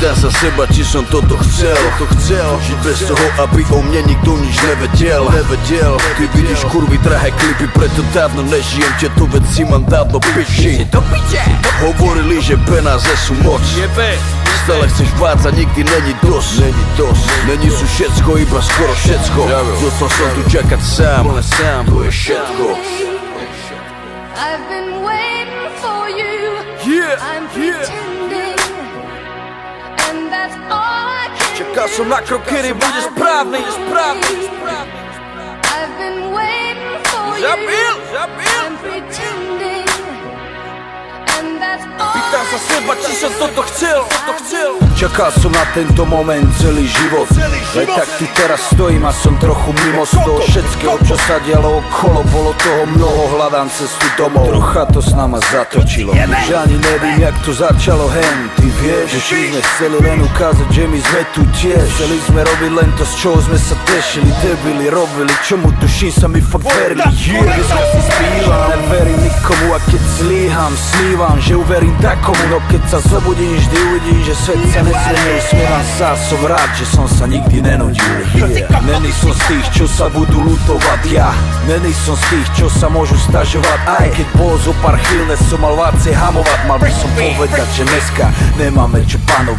Pýtam sa seba, či som toto chcel Žiť bez toho, aby o mne nikto nič nevedel Ty vidíš kurvy, drahé klipy, preto dávno nežijem Tieto veci mám dávno piči Hovorili, že penáze sú moc Stále chceš vádzať, nikdy není dosť Není sú všetko, iba skoro všetko Zostal som tu čakať sám To je všetko I've been waiting for you. I'm pretending, and that's all I can Čakal som na krok, kedy bude správny I've been waiting for you. I'm pretending, and that's all Pýtam sa seba, či som toto chcel Čakal som na tento moment celý život Aj tak tu teraz stojím a som trochu mimo z toho všetkého, čo sa dialo okolo. Bolo toho mnoho, hľadám cestu domov. Trocha to s nama zatočilo, že ani nevím, jak to začalo. Hen, ty vieš, že sme chceli len ukázať, že my sme tu tiež. Chceli sme robiť len to, z čoho sme sa tešili. Debili robili, čomu tuším sa mi fakt verili. Dnes ja si spívam, neverím nikomu a keď zlíham, snívam, že uverím takomu. No keď sa zobudím, vždy uvidím, že svet sa nezmenil. Smievam sa, som rád, že som sa nikdy nenudil. Není som z tých, čo sa budú lutovať ja. Není som z tých, čo sa môžu stažovať. Aj keď bolo zo pár chvíľ, som mal vácej hamovať. Mal by som povedať, že dneska nemáme čo panovať.